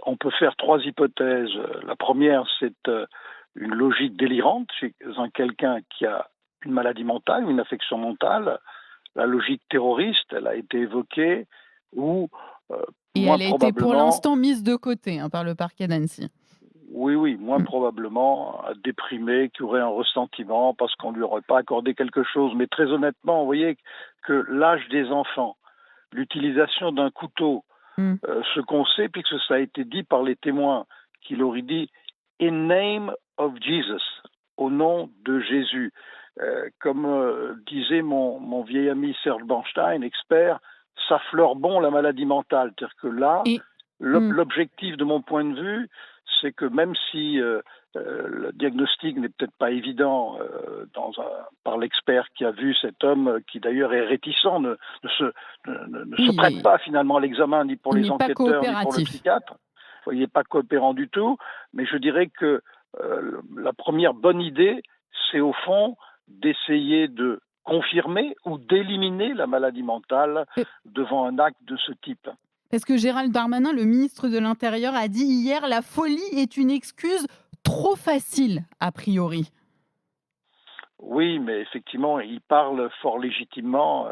On peut faire trois hypothèses. La première, c'est une logique délirante chez quelqu'un qui a une maladie mentale, une affection mentale. La logique terroriste, elle a été évoquée, ou Et moins elle a été pour probablement, l'instant mise de côté par le parquet d'Annecy. oui, moins Mmh. probablement, déprimé, qui aurait un ressentiment parce qu'on lui aurait pas accordé quelque chose. Mais très honnêtement, vous voyez que l'âge des enfants, l'utilisation d'un couteau, Mmh. ce qu'on sait, puisque ça a été dit par les témoins, qu'il aurait dit In name of Jesus, au nom de Jésus. Comme disait mon vieil ami Serge Bernstein, expert, ça fleure bon la maladie mentale. C'est-à-dire que là, Et mmh. l'objectif de mon point de vue, c'est que même si le diagnostic n'est peut-être pas évident par l'expert qui a vu cet homme, qui d'ailleurs est réticent, ne se prête Oui, pas finalement à l'examen ni pour il les n'est pas enquêteurs ni pour le coopératif. psychiatre. Il n'est pas coopérant du tout, mais je dirais que la première bonne idée, c'est au fond d'essayer de confirmer ou d'éliminer la maladie mentale Heu, devant un acte de ce type. Parce que Gérald Darmanin, le ministre de l'Intérieur, a dit hier: «La folie est une excuse trop facile, a priori». Oui, mais effectivement, il parle fort légitimement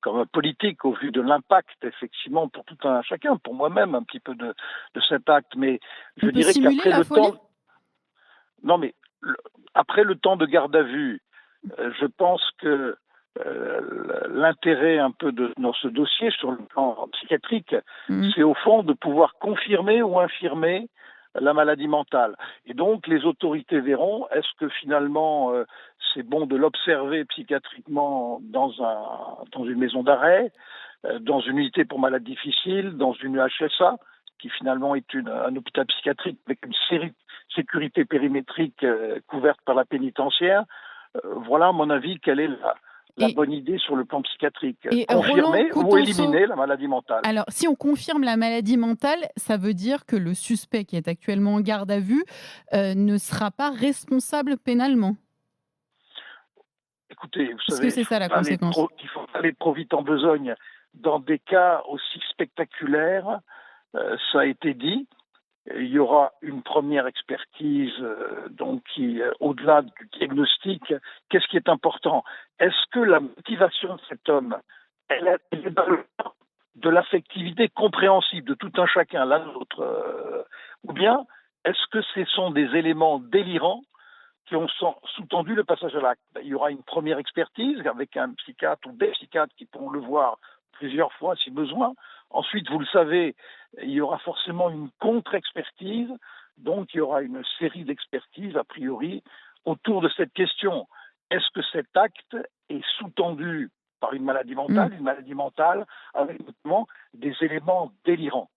comme un politique au vu de l'impact, effectivement, pour tout un chacun, pour moi-même, un petit peu de cet acte. Mais je On peut dirais simuler qu'après la le folie? temps, non, mais après le temps de garde à vue, je pense que l'intérêt un peu dans ce dossier sur le plan psychiatrique, Mmh. c'est au fond de pouvoir confirmer ou infirmer la maladie mentale. Et donc les autorités verront, est-ce que finalement c'est bon de l'observer psychiatriquement dans une maison d'arrêt, dans une unité pour malades difficiles, dans une HSA, qui finalement est un hôpital psychiatrique avec une sécurité périmétrique couverte par la pénitentiaire. Voilà, à mon avis, quelle est la Et bonne idée sur le plan psychiatrique. Roland Confirmer ou Coutenceau, éliminer la maladie mentale. alors si on confirme la maladie mentale, ça veut dire que le suspect qui est actuellement en garde à vue, ne sera pas responsable pénalement? Écoutez, vous Est-ce que savez, c'est ça la conséquence? il faut pas aller trop vite en besogne. Dans des cas aussi spectaculaires, ça a été dit, il y aura une première expertise, donc qui, au-delà du diagnostic, qu'est-ce qui est important? Est-ce que la motivation de cet homme, elle est dans le plan de l'affectivité compréhensible de tout un chacun, l'un l'autre, ou bien est-ce que ce sont des éléments délirants qui ont sous-tendu le passage à l'acte? Il y aura une première expertise avec un psychiatre ou des psychiatres qui pourront le voir plusieurs fois si besoin. Ensuite, vous le savez, il y aura forcément une contre-expertise, donc il y aura une série d'expertises a priori autour de cette question. Est-ce que cet acte est sous-tendu par une maladie Mmh. mentale avec notamment des éléments délirants?